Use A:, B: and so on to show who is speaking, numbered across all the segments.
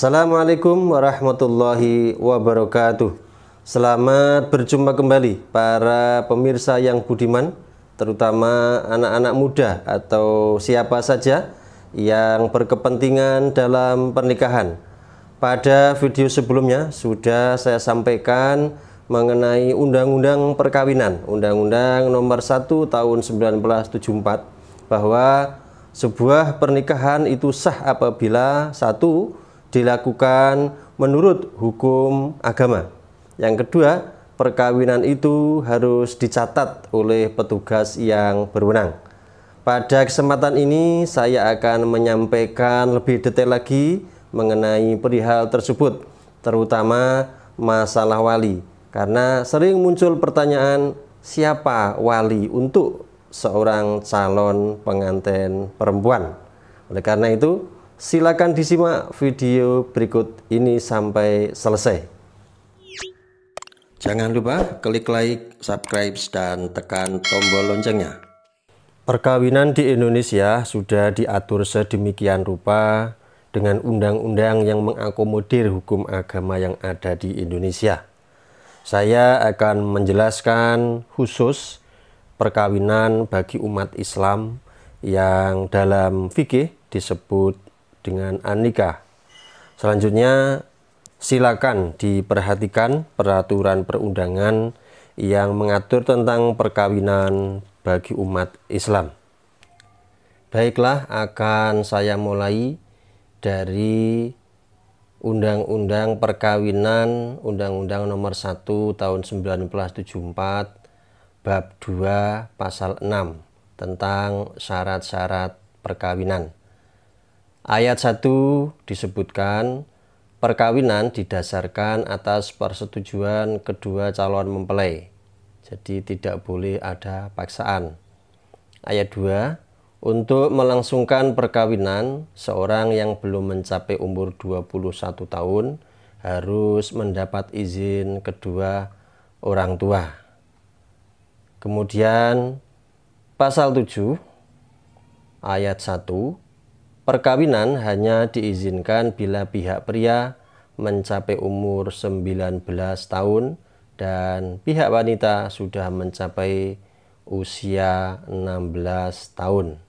A: Assalamualaikum warahmatullahi wabarakatuh. Selamat berjumpa kembali para pemirsa yang budiman, terutama anak-anak muda atau siapa saja yang berkepentingan dalam pernikahan. Pada video sebelumnya sudah saya sampaikan mengenai Undang-Undang Perkawinan, Undang-Undang Nomor 1 Tahun 1974, bahwa sebuah pernikahan itu sah apabila satu, dilakukan menurut hukum agama. Yang kedua, perkawinan itu harus dicatat oleh petugas yang berwenang. Pada kesempatan ini saya akan menyampaikan lebih detail lagi mengenai perihal tersebut, terutama masalah wali. Karena sering muncul pertanyaan, siapa wali untuk seorang calon pengantin perempuan? Oleh karena itu, silakan disimak video berikut ini sampai selesai. Jangan lupa klik like, subscribe, dan tekan tombol loncengnya. Perkawinan di Indonesia sudah diatur sedemikian rupa dengan undang-undang yang mengakomodir hukum agama yang ada di Indonesia. Saya akan menjelaskan khusus perkawinan bagi umat Islam yang dalam fikih disebut dengan an-nikah. Selanjutnya silakan diperhatikan peraturan perundangan yang mengatur tentang perkawinan bagi umat Islam. Baiklah, akan saya mulai dari Undang-Undang Perkawinan, Undang-Undang Nomor 1 Tahun 1974, Bab 2 Pasal 6 tentang syarat-syarat perkawinan. Ayat 1 disebutkan, perkawinan didasarkan atas persetujuan kedua calon mempelai. Jadi tidak boleh ada paksaan. Ayat 2, untuk melangsungkan perkawinan, seorang yang belum mencapai umur 21 tahun harus mendapat izin kedua orang tua. Kemudian pasal 7 ayat 1, perkawinan hanya diizinkan bila pihak pria mencapai umur 19 tahun dan pihak wanita sudah mencapai usia 16 tahun.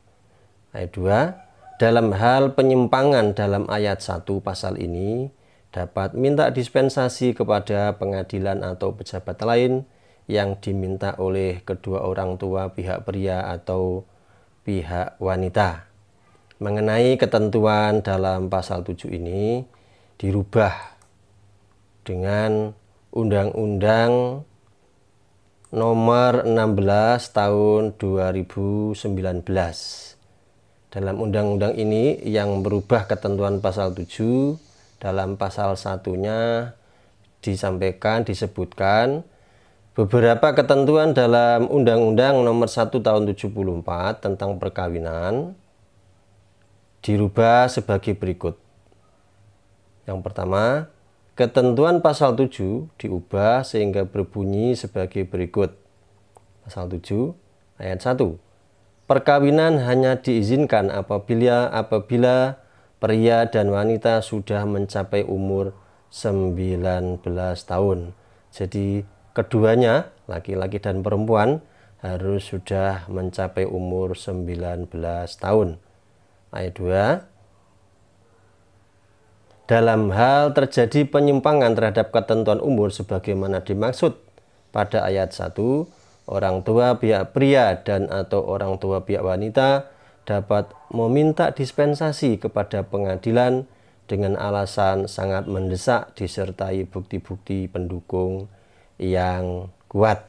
A: Ayat 2, dalam hal penyimpangan dalam ayat 1 pasal ini dapat minta dispensasi kepada pengadilan atau pejabat lain yang diminta oleh kedua orang tua pihak pria atau pihak wanita. Mengenai ketentuan dalam pasal 7 ini dirubah dengan Undang-Undang Nomor 16 Tahun 2019. Dalam undang-undang ini yang merubah ketentuan pasal 7, dalam pasal 1-nya disebutkan beberapa ketentuan dalam Undang-Undang Nomor 1 Tahun 74 tentang perkawinan dirubah sebagai berikut. Yang pertama, ketentuan pasal 7 diubah sehingga berbunyi sebagai berikut. Pasal 7 ayat 1. Perkawinan hanya diizinkan apabila pria dan wanita sudah mencapai umur 19 tahun. Jadi keduanya, laki-laki dan perempuan, harus sudah mencapai umur 19 tahun. Ayat 2, dalam hal terjadi penyimpangan terhadap ketentuan umur sebagaimana dimaksud pada ayat 1, orang tua pihak pria dan atau orang tua pihak wanita dapat meminta dispensasi kepada pengadilan dengan alasan sangat mendesak disertai bukti-bukti pendukung yang kuat.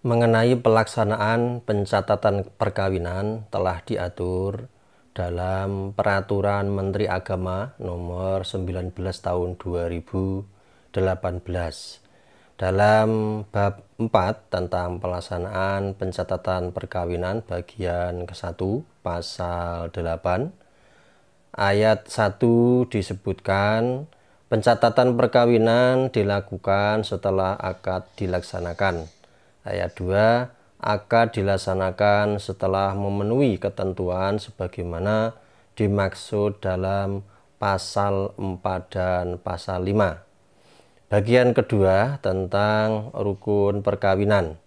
A: Mengenai pelaksanaan pencatatan perkawinan telah diatur dalam Peraturan Menteri Agama Nomor 19 Tahun 2018. Dalam bab 4 tentang pelaksanaan pencatatan perkawinan bagian ke-1 pasal 8 ayat 1 disebutkan, pencatatan perkawinan dilakukan setelah akad dilaksanakan. Ayat 2, akad dilaksanakan setelah memenuhi ketentuan sebagaimana dimaksud dalam pasal 4 dan pasal 5. Bagian kedua tentang rukun perkawinan.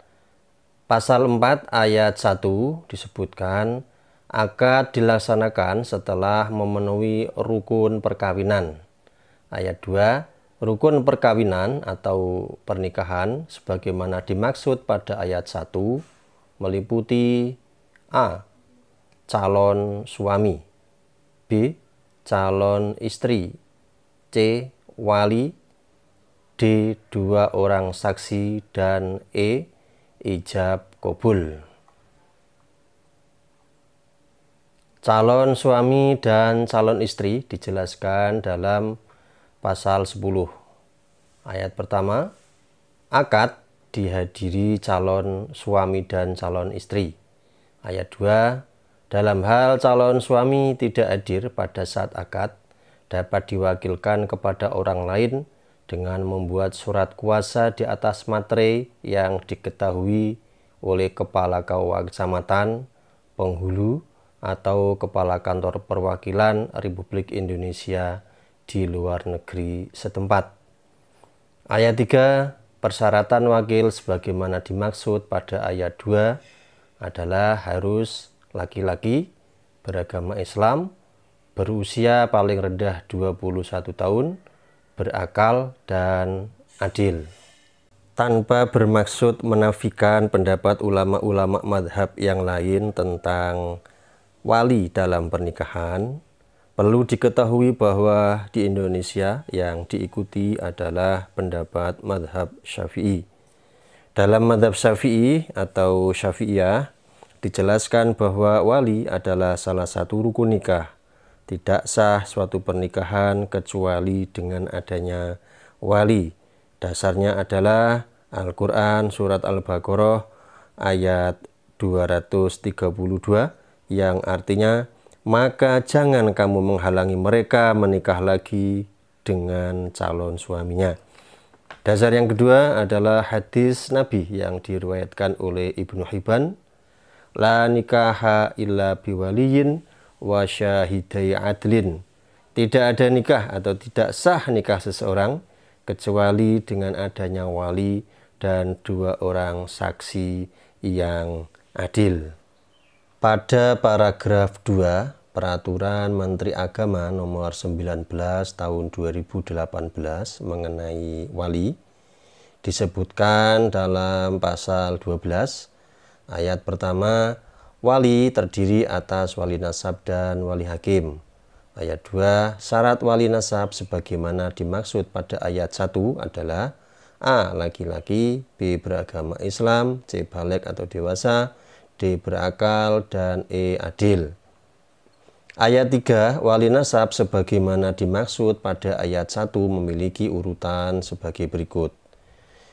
A: Pasal 4 ayat 1 disebutkan akad dilaksanakan setelah memenuhi rukun perkawinan. Ayat 2, rukun perkawinan atau pernikahan sebagaimana dimaksud pada ayat 1 meliputi A. Calon suami, B. Calon istri, C. Wali, D. Dua orang saksi, dan E. Ijab kabul. Calon suami dan calon istri dijelaskan dalam pasal 10. Ayat pertama, akad dihadiri calon suami dan calon istri. Ayat 2, dalam hal calon suami tidak hadir pada saat akad, dapat diwakilkan kepada orang lain dengan membuat surat kuasa di atas materai yang diketahui oleh kepala KUA kecamatan, penghulu, atau kepala kantor perwakilan Republik Indonesia di luar negeri setempat. Ayat 3, persyaratan wakil sebagaimana dimaksud pada ayat 2 adalah harus laki-laki, beragama Islam, berusia paling rendah 21 tahun, berakal, dan adil. Tanpa bermaksud menafikan pendapat ulama-ulama madhab yang lain tentang wali dalam pernikahan, perlu diketahui bahwa di Indonesia yang diikuti adalah pendapat madhab Syafi'i. Dalam madhab Syafi'i atau Syafi'iyah dijelaskan bahwa wali adalah salah satu rukun nikah. Tidak sah suatu pernikahan kecuali dengan adanya wali. Dasarnya adalah Al-Quran surat Al-Baqarah ayat 232 yang artinya, maka jangan kamu menghalangi mereka menikah lagi dengan calon suaminya. Dasar yang kedua adalah hadis Nabi yang diriwayatkan oleh Ibnu Hibban, la nikaha illa biwaliyin wa syahidai adlin. Tidak ada nikah atau tidak sah nikah seseorang kecuali dengan adanya wali dan dua orang saksi yang adil. Pada paragraf 2 Peraturan Menteri Agama nomor 19 tahun 2018 mengenai wali disebutkan dalam pasal 12 ayat pertama, wali terdiri atas wali nasab dan wali hakim. Ayat 2, syarat wali nasab sebagaimana dimaksud pada ayat 1 adalah A. Laki-laki, B. Beragama Islam, C. Baligh atau dewasa, D. Berakal, dan E. Adil. Ayat 3, wali nasab sebagaimana dimaksud pada ayat 1 memiliki urutan sebagai berikut.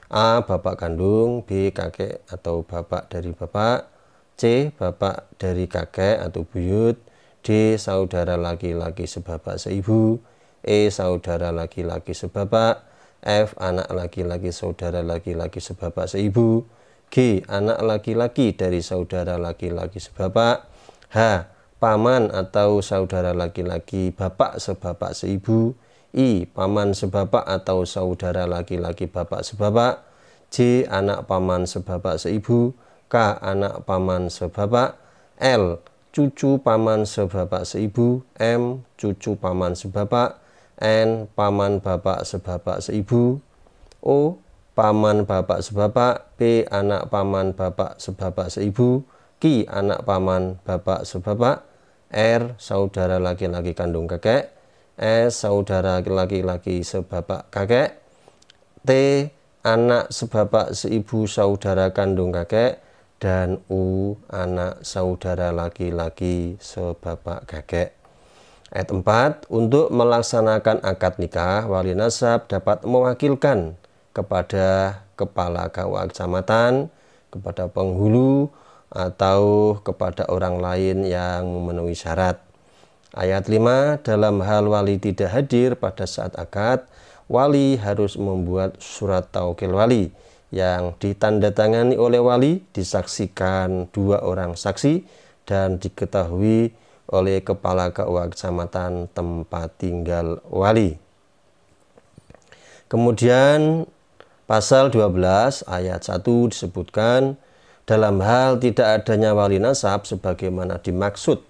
A: A. Bapak kandung, B. Kakek atau bapak dari bapak, C. Bapak dari kakek atau buyut, D. Saudara laki-laki sebapak seibu, E. Saudara laki-laki sebapak, F. Anak laki-laki saudara laki-laki sebapak seibu, G. Anak laki-laki dari saudara laki-laki sebapak, H. Paman atau saudara laki-laki bapak sebapak seibu, I. Paman sebapak atau saudara laki-laki bapak sebapak, J. Anak paman sebapak seibu, K. Anak paman sebapak, L. Cucu paman sebapak seibu, M. Cucu paman sebapak, N. Paman bapak sebapak seibu, O. Paman bapak sebapak, P. Anak paman bapak sebapak seibu, Q. Anak paman bapak sebapak, R. Saudara laki-laki kandung kakek, S. Saudara laki-laki sebapak kakek, T. Anak sebapak seibu saudara kandung kakek, dan U. Anak saudara laki-laki sebapak kakek. Ayat 4, untuk melaksanakan akad nikah, wali nasab dapat mewakilkan kepada kepala KUA kecamatan, kepada penghulu, atau kepada orang lain yang memenuhi syarat. Ayat 5, dalam hal wali tidak hadir pada saat akad, wali harus membuat surat taukil wali yang ditandatangani oleh wali, disaksikan dua orang saksi, dan diketahui oleh Kepala KUA Kecamatan tempat tinggal wali. Kemudian pasal 12 ayat 1 disebutkan, dalam hal tidak adanya wali nasab sebagaimana dimaksud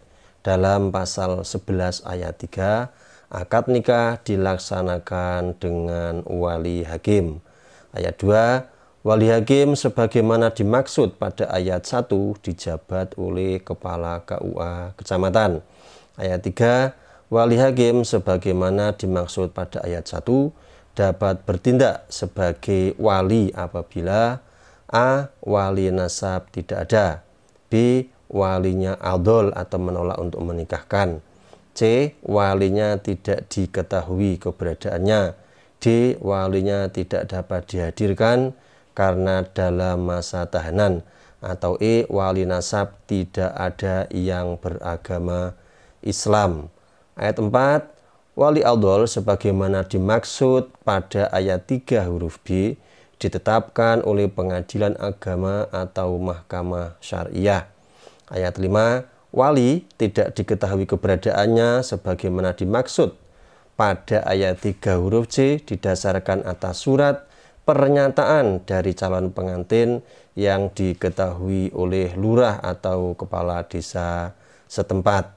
A: dalam pasal 11 ayat 3, akad nikah dilaksanakan dengan wali hakim. Ayat 2, wali hakim sebagaimana dimaksud pada ayat 1 dijabat oleh Kepala KUA Kecamatan. Ayat 3, wali hakim sebagaimana dimaksud pada ayat 1 dapat bertindak sebagai wali apabila A. Wali nasab tidak ada, B. Walinya adol atau menolak untuk menikahkan, C. Walinya tidak diketahui keberadaannya, D. Walinya tidak dapat dihadirkan karena dalam masa tahanan, atau E. Wali nasab tidak ada yang beragama Islam. Ayat 4, wali adol sebagaimana dimaksud pada ayat 3 huruf B ditetapkan oleh pengadilan agama atau mahkamah syariah. Ayat 5, wali tidak diketahui keberadaannya sebagaimana dimaksud pada ayat 3 huruf C didasarkan atas surat pernyataan dari calon pengantin yang diketahui oleh lurah atau kepala desa setempat.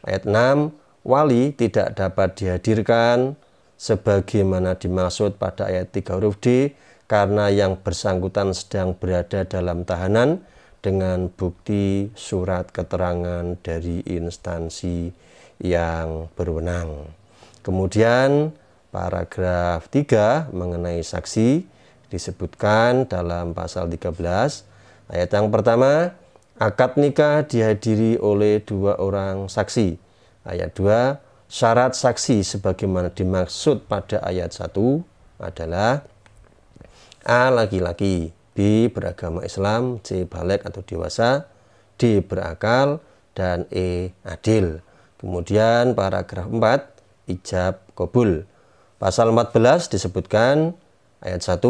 A: Ayat 6, wali tidak dapat dihadirkan sebagaimana dimaksud pada ayat 3 huruf D karena yang bersangkutan sedang berada dalam tahanan dengan bukti surat keterangan dari instansi yang berwenang. Kemudian paragraf 3 mengenai saksi disebutkan dalam pasal 13 ayat yang pertama, akad nikah dihadiri oleh 2 orang saksi. Ayat 2, syarat saksi sebagaimana dimaksud pada ayat 1 adalah A. Laki-laki, B. Beragama Islam, C. Baligh atau dewasa, D. Berakal, dan E. Adil. Kemudian paragraf 4, ijab qabul. Pasal 14 disebutkan ayat 1,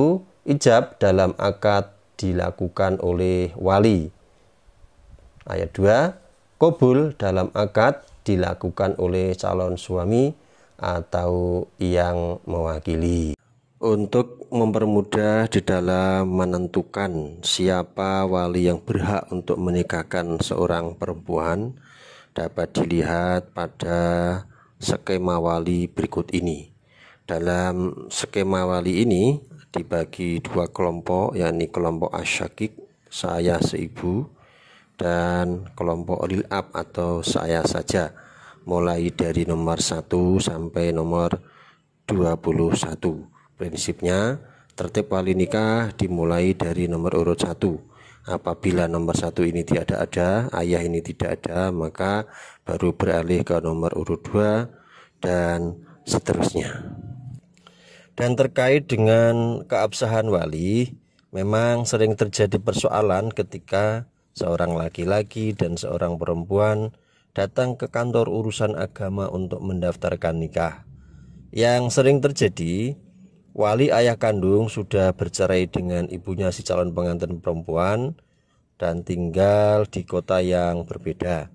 A: ijab dalam akad dilakukan oleh wali. Ayat 2, qabul dalam akad dilakukan oleh calon suami atau yang mewakili. Untuk mempermudah di dalam menentukan siapa wali yang berhak untuk menikahkan seorang perempuan, dapat dilihat pada skema wali berikut ini. Dalam skema wali ini dibagi 2 kelompok, yakni kelompok asyakik, saya seibu, dan kelompok lil'ab atau saya saja, mulai dari nomor 1 sampai nomor 21. Prinsipnya, tertib wali nikah dimulai dari nomor urut 1. Apabila nomor 1 ini tidak ada, ayah ini tidak ada, maka baru beralih ke nomor urut 2 dan seterusnya. Dan terkait dengan keabsahan wali, memang sering terjadi persoalan ketika seorang laki-laki dan seorang perempuan datang ke kantor urusan agama untuk mendaftarkan nikah. Yang sering terjadi, wali ayah kandung sudah bercerai dengan ibunya si calon pengantin perempuan dan tinggal di kota yang berbeda.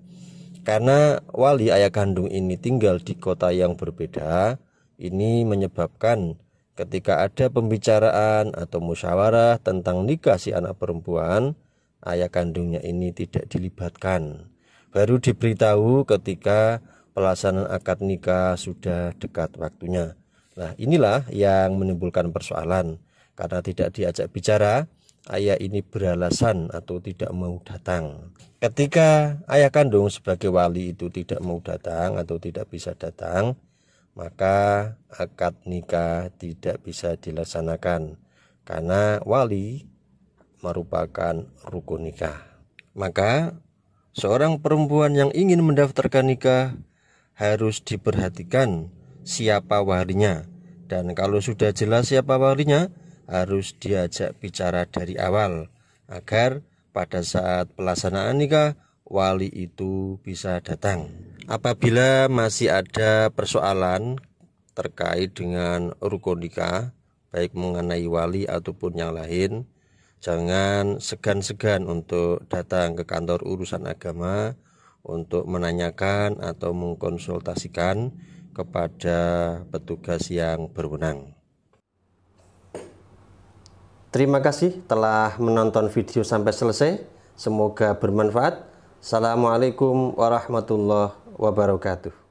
A: Karena wali ayah kandung ini tinggal di kota yang berbeda, ini menyebabkan ketika ada pembicaraan atau musyawarah tentang nikah si anak perempuan, ayah kandungnya ini tidak dilibatkan. Baru diberitahu ketika pelaksanaan akad nikah sudah dekat waktunya. Nah, inilah yang menimbulkan persoalan. Karena tidak diajak bicara, ayah ini beralasan atau tidak mau datang. Ketika ayah kandung sebagai wali itu tidak mau datang atau tidak bisa datang, maka akad nikah tidak bisa dilaksanakan karena wali merupakan rukun nikah. Maka seorang perempuan yang ingin mendaftarkan nikah harus diperhatikan siapa walinya, dan kalau sudah jelas siapa walinya harus diajak bicara dari awal agar pada saat pelaksanaan nikah wali itu bisa datang. Apabila masih ada persoalan terkait dengan rukun nikah, baik mengenai wali ataupun yang lain, jangan segan-segan untuk datang ke kantor urusan agama untuk menanyakan atau mengkonsultasikan kepada petugas yang berwenang. Terima kasih telah menonton video sampai selesai. Semoga bermanfaat. Assalamualaikum warahmatullahi wabarakatuh.